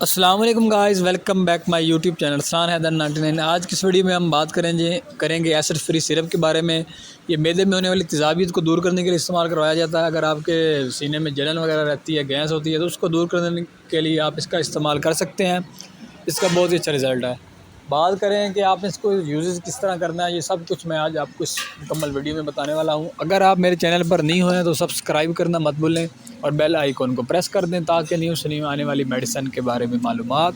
अस्सलाम वालेकुम guys, welcome back my YouTube channel सरान हैदर 99। आज की इस वीडियो में हम बात करेंगे एसिड फ्री सिरप के बारे में। ये मैदे में होने वाली तेज़ाबियत को दूर करने के लिए इस्तेमाल करवाया जाता है। अगर आपके सीने में जलन वगैरह रहती है, गैस होती है, तो उसको दूर करने के लिए आप इसका इस्तेमाल कर सकते हैं। इसका बहुत ही अच्छा रिज़ल्ट है। बात करें कि आप इसको यूज़ किस तरह करना है, ये सब कुछ मैं आज आपको इस मुकम्मल वीडियो में बताने वाला हूँ। अगर आप मेरे चैनल पर नहीं हुए हैं तो सब्सक्राइब करना मत भूलें और बेल आइकॉन को प्रेस कर दें ताकि न्यू से न्यू आने वाली मेडिसिन के बारे में मालूमात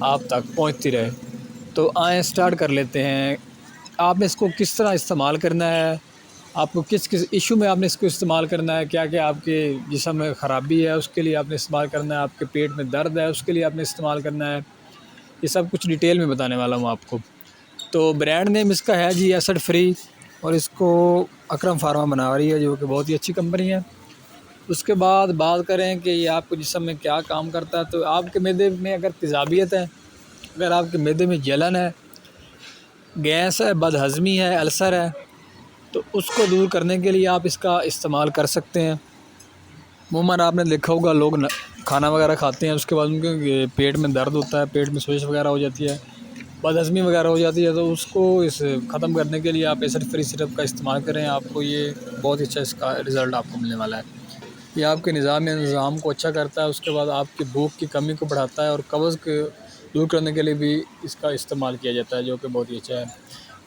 आप तक पहुँचती रहे। तो आएँ स्टार्ट कर लेते हैं। आपने इसको किस तरह इस्तेमाल करना है, आपको किस किस इशू में आपने इसको इस्तेमाल करना है, क्या क्या आपके जिस्म में ख़राबी है उसके लिए आपने इस्तेमाल करना है, आपके पेट में दर्द है उसके लिए आपने इस्तेमाल करना है, ये सब कुछ डिटेल में बताने वाला हूँ आपको। तो ब्रांड नेम इसका है जी एसिड फ्री, और इसको अकरम फार्मा बना रही है जो कि बहुत ही अच्छी कंपनी है। उसके बाद बात करें कि ये आपको जिस्म में क्या काम करता है, तो आपके मैदे में अगर तेज़ाबियत है, अगर आपके मैदे में जलन है, गैस है, बदहज़मी है, अल्सर है, तो उसको दूर करने के लिए आप इसका इस्तेमाल कर सकते हैं। अमूमन आपने देखा होगा लोग खाना वगैरह खाते हैं, उसके बाद उनके पेट में दर्द होता है, पेट में सोजिश वगैरह हो जाती है, बदहज़मी वगैरह हो जाती है, तो उसको ख़त्म करने के लिए आप एसिड फ्री सिरप का इस्तेमाल करें। आपको ये बहुत ही अच्छा इसका रिज़ल्ट आपको मिलने वाला है। ये आपके निज़ाम को अच्छा करता है, उसके बाद आपकी भूख की कमी को बढ़ाता है और कब्ज़ के दूर करने के लिए भी इसका इस्तेमाल किया जाता है, जो कि बहुत ही अच्छा है।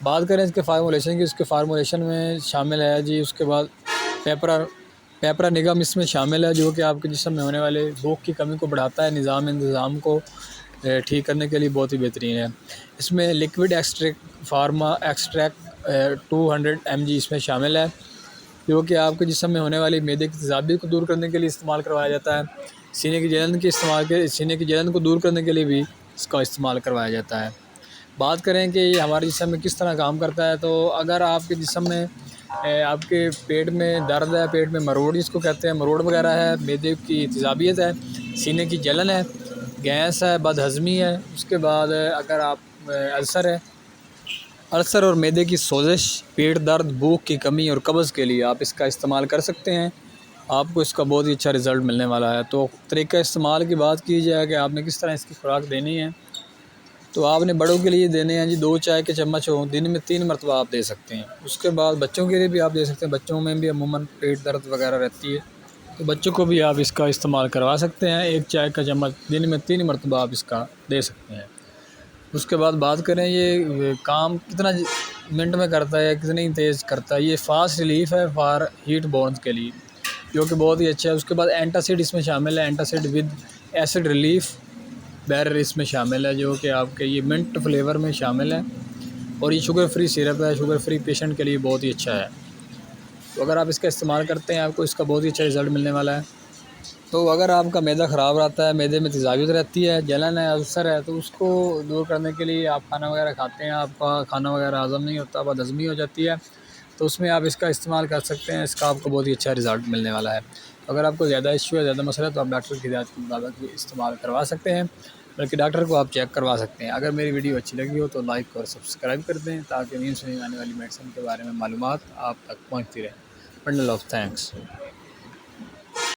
बात करें इसके फार्मूलेशन की, इसके फार्मूलेशन में शामिल है जी, उसके बाद पेपरा निगम इसमें शामिल है, जो कि आपके जिस्म में होने वाले भूख की कमी को बढ़ाता है, निज़ाम को ठीक करने के लिए बहुत ही बेहतरीन है। इसमें लिक्विड एक्सट्रैक्ट 200 mg इसमें शामिल है, जो कि आपके जिस्म में होने वाली मैदे की तेज़ाबियत को दूर करने के लिए इस्तेमाल करवाया जाता है। सीने की जलन को दूर करने के लिए भी इसका इस्तेमाल करवाया जाता है। बात करें कि ये हमारे जिस्म में किस तरह काम करता है, तो अगर आपके जिस्म में आपके पेट में दर्द है, पेट में मरोड़ जिसको कहते हैं, मरोड़ वगैरह है, मैदे की तेज़ाबियत है, सीने की जलन है, गैस है, बदहज़मी है, उसके बाद अगर आप अल्सर और मैदे की सोजिश, पेट दर्द, भूख की कमी और कब्ज़ के लिए आप इसका इस्तेमाल कर सकते हैं। आपको इसका बहुत ही अच्छा रिज़ल्ट मिलने वाला है। तो तरीक़ा इस्तेमाल की बात की जाए कि आपने किस तरह इसकी खुराक देनी है, तो आपने बड़ों के लिए देने हैं जी 2 चाय के चम्मच हो, दिन में 3 मरतबा आप दे सकते हैं। उसके बाद बच्चों के लिए भी आप दे सकते हैं, बच्चों में भी अमूमन पेट दर्द वगैरह रहती है, तो बच्चों को भी आप इसका इस्तेमाल करवा सकते हैं। 1 चाय का चम्मच दिन में 3 मरतबा आप इसका दे सकते हैं। उसके बाद बात करें ये काम कितना मिनट में करता है, कितनी तेज़ करता है, ये फ़ास्ट रिलीफ़ है फॉर हीट बोन्स के लिए, जो कि बहुत ही अच्छा है। उसके बाद एंटासिड इसमें शामिल है, antacid with acid relief bearer इसमें शामिल है, जो कि आपके ये मिंट फ्लेवर में शामिल है, और ये शुगर फ्री सिरप है, शुगर फ्री पेशेंट के लिए बहुत ही अच्छा है। तो अगर आप इसका इस्तेमाल करते हैं आपको इसका बहुत ही अच्छा रिज़ल्ट मिलने वाला है। तो अगर आपका मैदा ख़राब रहता है, मैदे में तेज़ाबियत रहती है, जलन है, अल्सर है, तो उसको दूर करने के लिए आप खाना वगैरह खाते हैं, आपका खाना वगैरह हज़म नहीं होता, बदहज़मी हो जाती है, तो उसमें आप इसका इस्तेमाल कर सकते हैं। इसका आपको बहुत ही अच्छा रिज़ल्ट मिलने वाला है। अगर आपको ज़्यादा इश्यू है, ज़्यादा मसला है, तो आप डॉक्टर की हिदायत के मुताबिक भी इस्तेमाल करवा सकते हैं, बल्कि डॉक्टर को आप चेक करवा सकते हैं। अगर मेरी वीडियो अच्छी लगी हो तो लाइक और सब्सक्राइब कर दें ताकि न्यू से न्यू आने वाली मेडिसिन के बारे में मालूमात आप तक पहुँचती रहे। Bundle of thanks.